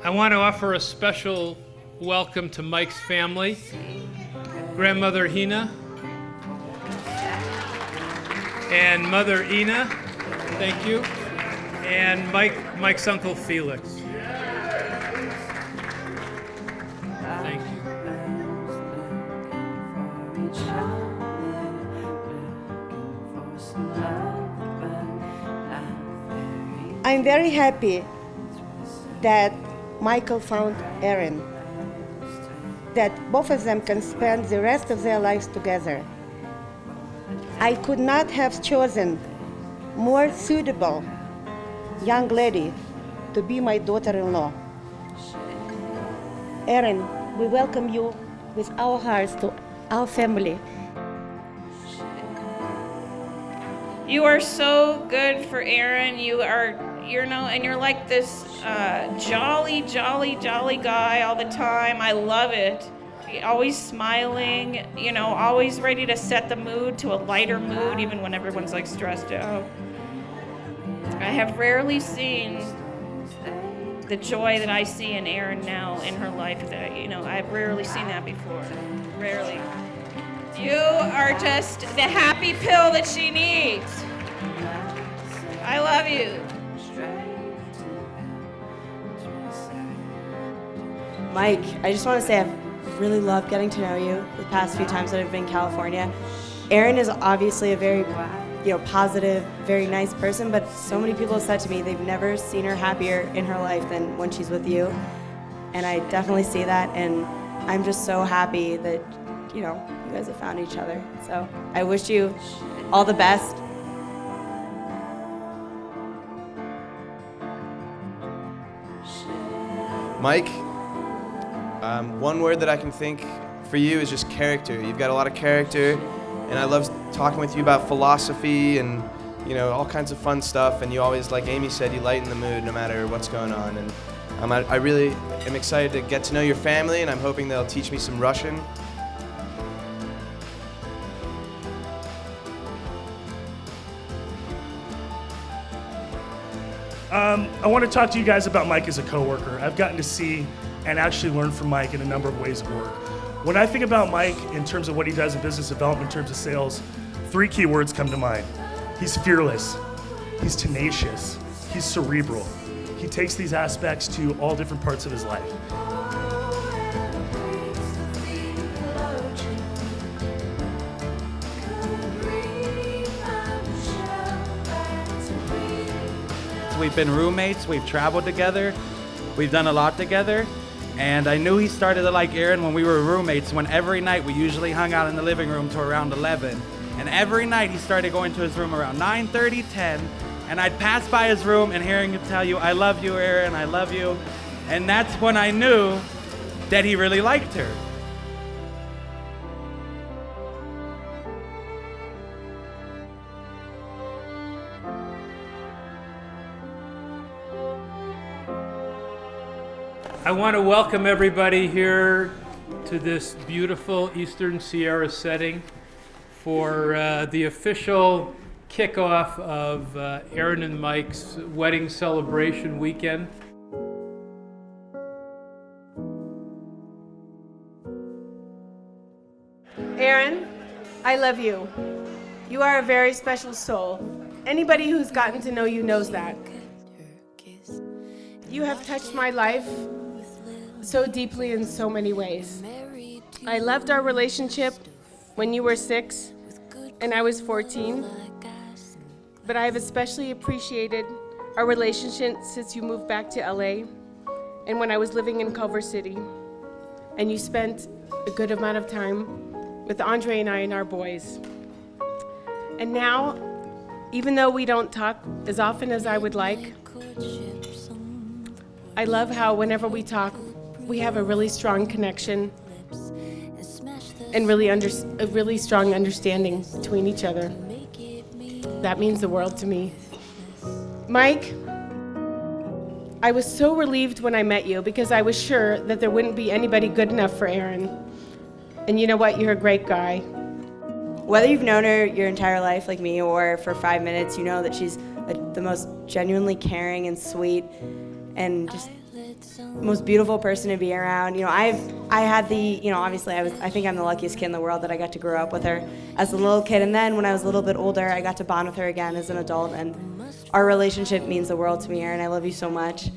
I want to offer a special welcome to Mike's family. Grandmother Hina and Mother Ina, thank you, and Mike's Uncle Felix. Thank you. I'm very happy that Michael found Erin, that both of them can spend the rest of their lives together. I could not have chosen more suitable young lady to be my daughter-in-law. Erin, we welcome you with our hearts to our family. You are so good for Erin. And you're like this jolly guy all the time. I love it. Always smiling, always ready to set the mood to a lighter mood, even when everyone's like stressed out. I have rarely seen the joy that I see in Erin now in her life. I've rarely seen that before. Rarely. You are just the happy pill that she needs. I love you. Mike, I just want to say I've really loved getting to know you the past few times that I've been in California. Erin is obviously a very, positive, very nice person, but so many people have said to me they've never seen her happier in her life than when she's with you. And I definitely see that, and I'm just so happy that, you guys have found each other. So I wish you all the best. Mike, one word that I can think for you is just character. You've got a lot of character, and I love talking with you about philosophy and all kinds of fun stuff. And you always, like Amy said, you lighten the mood no matter what's going on. And I really am excited to get to know your family, and I'm hoping they'll teach me some Russian. I want to talk to you guys about Mike as a coworker. I've gotten to see and actually learn from Mike in a number of ways of work. When I think about Mike in terms of what he does in business development, in terms of sales, 3 key words come to mind. He's fearless, he's tenacious, he's cerebral. He takes these aspects to all different parts of his life. We've been roommates, we've traveled together, we've done a lot together, and I knew he started to like Erin when we were roommates, when every night we usually hung out in the living room till around 11, and every night he started going to his room around 9:30, 10, and I'd pass by his room and hearing him tell you, "I love you, Erin, I love you," and that's when I knew that he really liked her. I want to welcome everybody here to this beautiful Eastern Sierra setting for the official kickoff of Erin and Mike's wedding celebration weekend. Erin, I love you. You are a very special soul. Anybody who's gotten to know you knows that. You have touched my life so deeply in so many ways. I loved our relationship when you were 6 and I was 14, but I have especially appreciated our relationship since you moved back to LA and when I was living in Culver City, and you spent a good amount of time with Andre and I and our boys. And now, even though we don't talk as often as I would like, I love how whenever we talk, we have a really strong connection and a really strong understanding between each other. That means the world to me. Mike, I was so relieved when I met you because I was sure that there wouldn't be anybody good enough for Erin. And you know what? You're a great guy. Whether you've known her your entire life like me or for 5 minutes, you know that she's the most genuinely caring and sweet and just most beautiful person to be around. You know, I had the, you know, obviously I think I'm the luckiest kid in the world that I got to grow up with her as a little kid, and then when I was a little bit older, I got to bond with her again as an adult, and our relationship means the world to me, Erin. I love you so much.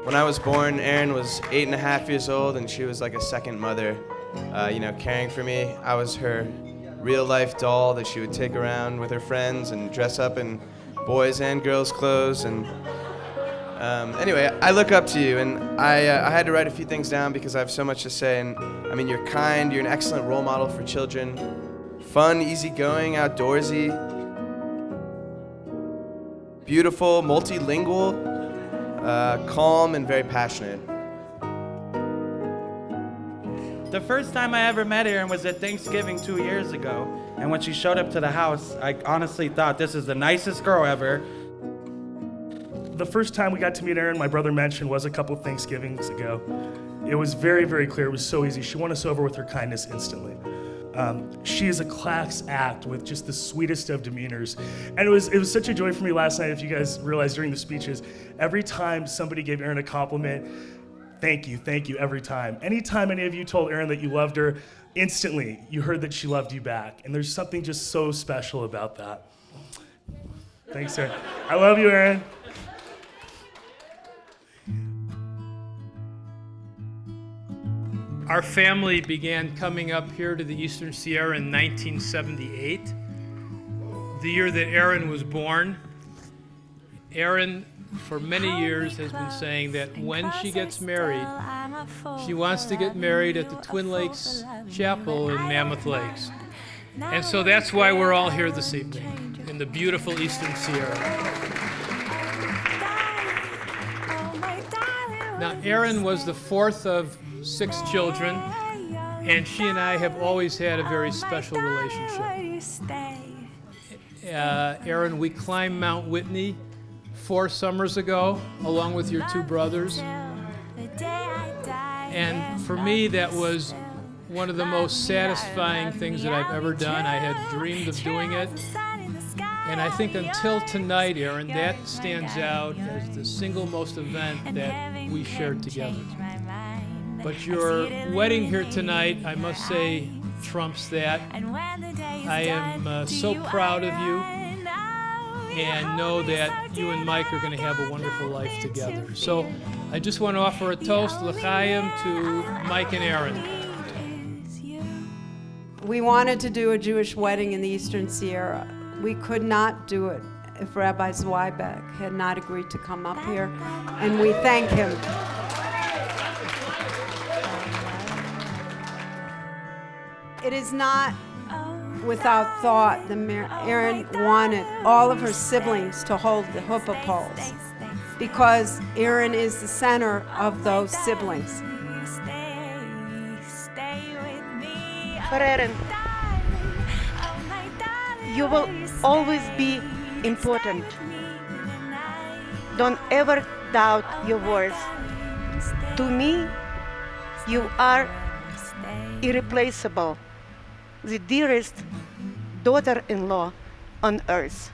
When I was born, Erin was 8.5 years old, and she was like a second mother, caring for me. I was her real-life doll that she would take around with her friends and dress up in boys' and girls' clothes. And anyway, I look up to you, and I had to write a few things down because I have so much to say. And I mean, you're kind, you're an excellent role model for children, fun, easygoing, outdoorsy, beautiful, multilingual, calm, and very passionate. The first time I ever met Erin was at Thanksgiving 2 years ago, and when she showed up to the house, I honestly thought this is the nicest girl ever. The first time we got to meet Erin, my brother mentioned, was a couple Thanksgivings ago. It was very, very clear. It was so easy. She won us over with her kindness instantly. She is a class act with just the sweetest of demeanors. And it was such a joy for me last night, if you guys realized during the speeches, every time somebody gave Erin a compliment, thank you, every time. Anytime any of you told Erin that you loved her, instantly you heard that she loved you back. And there's something just so special about that. Thanks, Erin. I love you, Erin. Our family began coming up here to the Eastern Sierra in 1978, the year that Erin was born. Erin, for many years, has been saying that when she gets married, she wants to get married at the Twin Lakes Chapel in Mammoth Lakes. And so that's why we're all here this evening in the beautiful Eastern Sierra. Now, Erin was the fourth of 6 children, and she and I have always had a very special relationship. Erin, we climbed Mount Whitney 4 summers ago, along with your 2 brothers. And for me, that was one of the most satisfying things that I've ever done. I had dreamed of doing it. And I think until tonight, Erin, that stands out as the single most event that we shared together. But your wedding here tonight, I must say, trumps that. I am so proud of you and know that you and Mike are going to have a wonderful life together. So I just want to offer a toast, l'chaim, to Mike and Erin. We wanted to do a Jewish wedding in the Eastern Sierra. We could not do it if Rabbi Zweibeck had not agreed to come up here, and we thank him. It is not without thought that Erin wanted all of her siblings to hold the huppah poles, because Erin is the center of those siblings. For Erin, you will always be important. Don't ever doubt your worth. To me, you are irreplaceable, the dearest daughter-in-law on earth.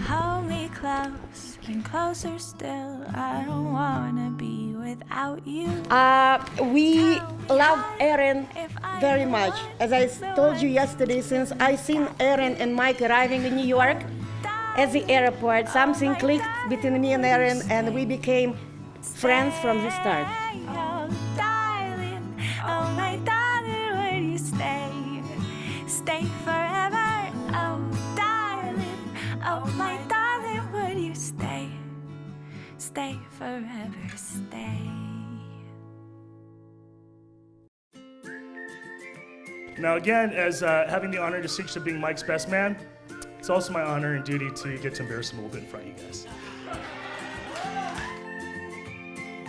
Hold me close and closer still. I don't wanna be without you. We love Erin very much. As I told you yesterday, since I seen Erin and Mike arriving in New York at the airport, something clicked between me and Erin, and we became friends from the start. Oh, darling, oh my darling, would you stay forever? Oh, darling, oh my darling, would you stay forever, stay. Now again, as having the honor and distinction of being Mike's best man, it's also my honor and duty to get to embarrass him a little bit in front of you guys.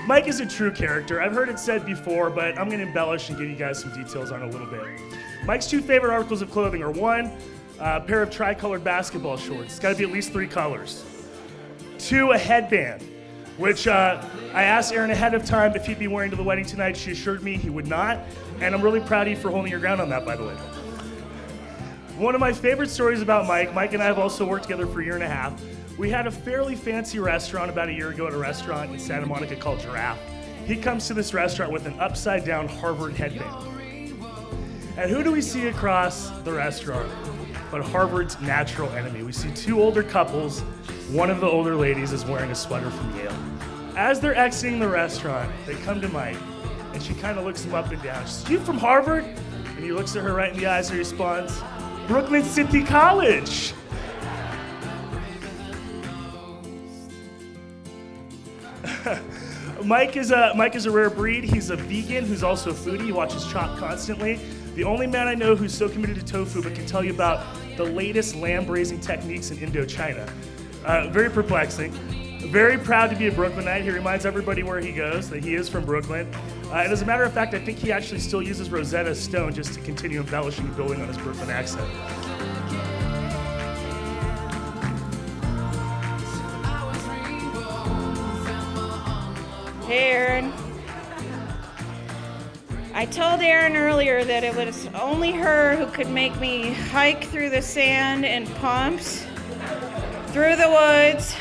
Mike is a true character. I've heard it said before, but I'm gonna embellish and give you guys some details on it a little bit. Mike's 2 favorite articles of clothing are 1, a pair of tri-colored basketball shorts. It's gotta be at least 3 colors. 2, a headband, which I asked Erin ahead of time if he'd be wearing to the wedding tonight. She assured me he would not, and I'm really proud of you for holding your ground on that, by the way. One of my favorite stories about Mike and I have also worked together for a year and a half, We had a fairly fancy restaurant about a year ago at a restaurant in Santa Monica called Giraffe. He comes to this restaurant with an upside-down Harvard headband. And who do we see across the restaurant but Harvard's natural enemy? We see two older couples. One of the older ladies is wearing a sweater from Yale. As they're exiting the restaurant, they come to Mike, and she kind of looks him up and down. She says, "You from Harvard?" And he looks at her right in the eyes and responds, "Brooklyn City College." Mike is a rare breed. He's a vegan who's also a foodie. He watches Chopped constantly. The only man I know who's so committed to tofu but can tell you about the latest lamb braising techniques in Indochina. Very perplexing. Very proud to be a Brooklynite. He reminds everybody where he goes that he is from Brooklyn. And as a matter of fact, I think he actually still uses Rosetta Stone just to continue embellishing and building on his Brooklyn accent. Hey, Erin. I told Erin earlier that it was only her who could make me hike through the sand in pumps, through the woods,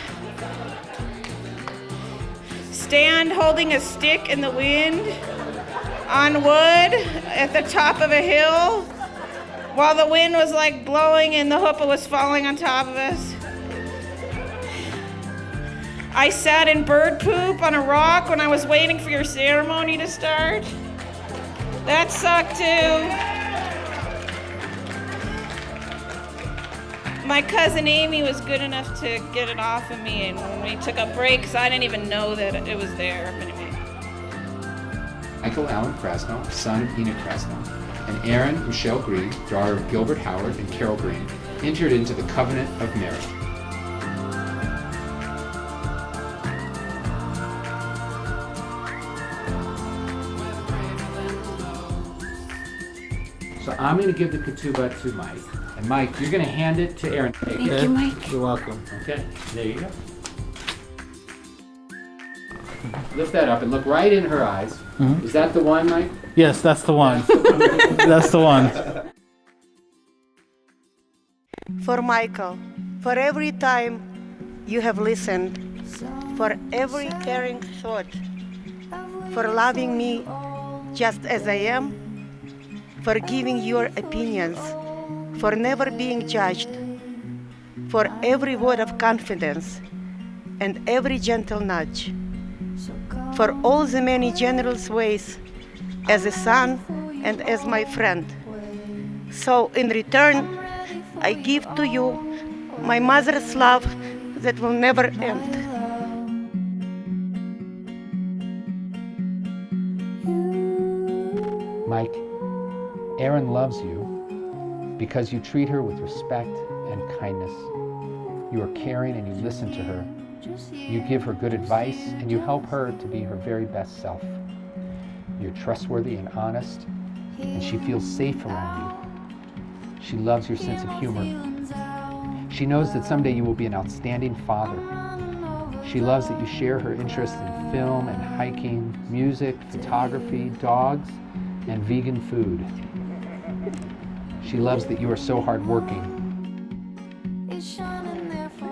stand holding a stick in the wind, on wood at the top of a hill, while the wind was like blowing and the chuppah was falling on top of us. I sat in bird poop on a rock when I was waiting for your ceremony to start. That sucked too. My cousin Amy was good enough to get it off of me, and when we took a break, because I didn't even know that it was there. Anyway. Michael Allen Krasno, son of Enoch Krasno, and Erin Michelle Green, daughter of Gilbert Howard and Carol Green, entered into the covenant of marriage. So I'm going to give the ketubah to Mike. And Mike, you're going to hand it to Erin. Thank you, Mike. You're welcome. Okay, there you go. Lift that up and look right in her eyes. Mm-hmm. Is that the one, Mike? Yes, that's the one. That's the one. For Michael, for every time you have listened, for every caring thought, for loving me just as I am, for giving your opinions, for never being judged, for every word of confidence and every gentle nudge, for all the many generous ways as a son and as my friend. So in return, I give to you my mother's love that will never end. Mike, Erin loves you because you treat her with respect and kindness. You are caring and you listen to her. You give her good advice and you help her to be her very best self. You're trustworthy and honest, and she feels safe around you. She loves your sense of humor. She knows that someday you will be an outstanding father. She loves that you share her interest in film and hiking, music, photography, dogs, and vegan food. She loves that you are so hardworking.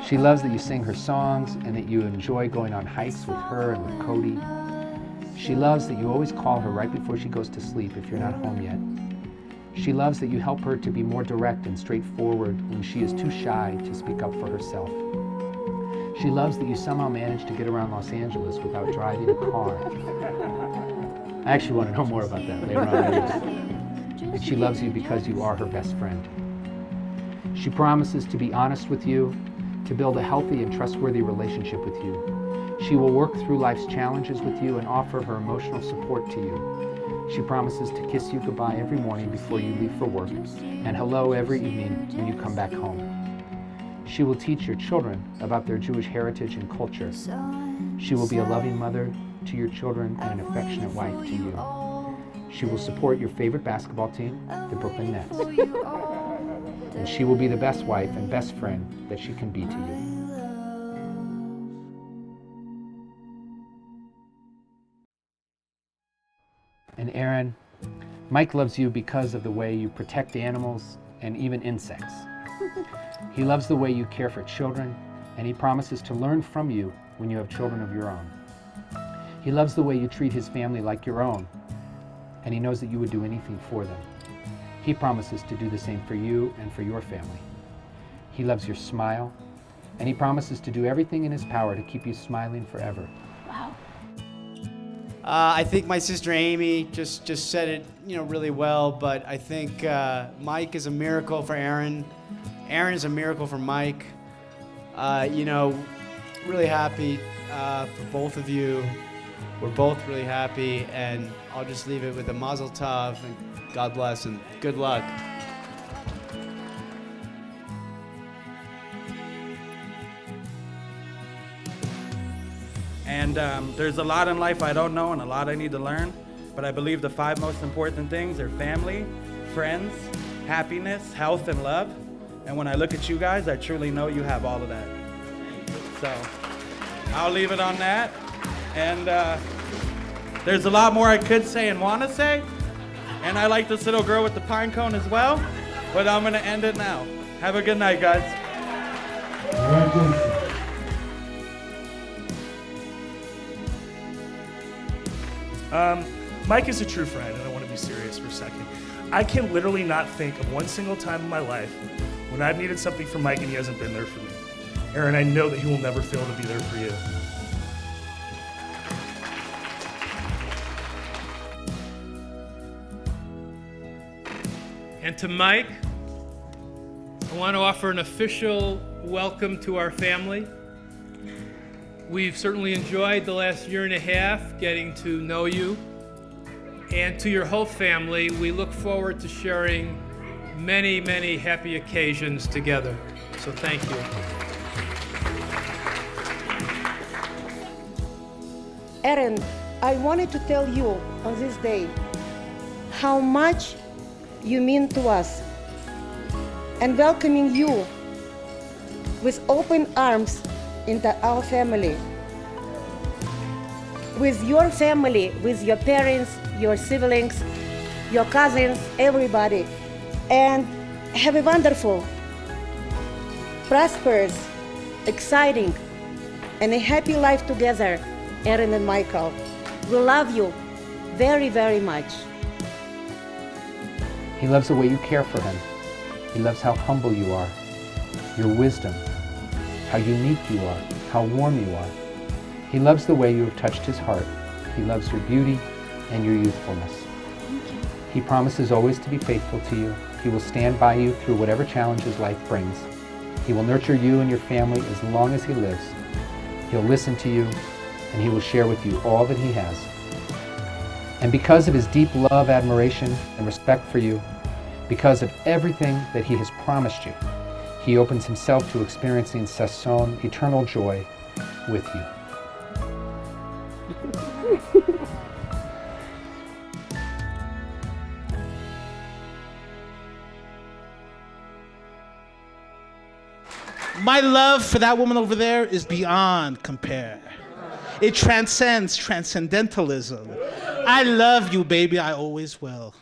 She loves that you sing her songs and that you enjoy going on hikes with her and with Cody. She loves that you always call her right before she goes to sleep if you're not home yet. She loves that you help her to be more direct and straightforward when she is too shy to speak up for herself. She loves that you somehow manage to get around Los Angeles without driving a car. I actually want to know more about that later on. And she loves you because you are her best friend. She promises to be honest with you, to build a healthy and trustworthy relationship with you. She will work through life's challenges with you and offer her emotional support to you. She promises to kiss you goodbye every morning before you leave for work, and hello every evening when you come back home. She will teach your children about their Jewish heritage and culture. She will be a loving mother to your children and an affectionate wife to you. She will support your favorite basketball team, the Brooklyn Nets. And she will be the best wife and best friend that she can be to you. And Erin, Mike loves you because of the way you protect animals and even insects. He loves the way you care for children and he promises to learn from you when you have children of your own. He loves the way you treat his family like your own, and he knows that you would do anything for them. He promises to do the same for you and for your family. He loves your smile, and he promises to do everything in his power to keep you smiling forever. Wow. I think my sister Amy just said it, really well. But I think Mike is a miracle for Erin. Erin is a miracle for Mike. Really happy for both of you. We're both really happy, and I'll just leave it with a mazel tov and God bless and good luck. And there's a lot in life I don't know and a lot I need to learn, but I believe the 5 most important things are family, friends, happiness, health, and love. And when I look at you guys, I truly know you have all of that. So I'll leave it on that. And there's a lot more I could say and want to say. And I like this little girl with the pine cone as well, but I'm going to end it now. Have a good night, guys. Mike is a true friend, and I want to be serious for a second. I can literally not think of one single time in my life when I've needed something from Mike and he hasn't been there for me. Erin, I know that he will never fail to be there for you. And to Mike, I want to offer an official welcome to our family. We've certainly enjoyed the last year and a half getting to know you. And to your whole family, we look forward to sharing many, many happy occasions together. So thank you. Erin, I wanted to tell you on this day how much you mean to us, and welcoming you with open arms into our family. With your family, with your parents, your siblings, your cousins, everybody. And have a wonderful, prosperous, exciting, and a happy life together, Erin and Michael. We love you very, very much. He loves the way you care for him. He loves how humble you are, your wisdom, how unique you are, how warm you are. He loves the way you have touched his heart. He loves your beauty and your youthfulness. He promises always to be faithful to you. He will stand by you through whatever challenges life brings. He will nurture you and your family as long as he lives. He'll listen to you, and he will share with you all that he has. And because of his deep love, admiration, and respect for you, because of everything that he has promised you, he opens himself to experiencing Sasson, eternal joy, with you. My love for that woman over there is beyond compare. It transcends transcendentalism. I love you, baby. I always will.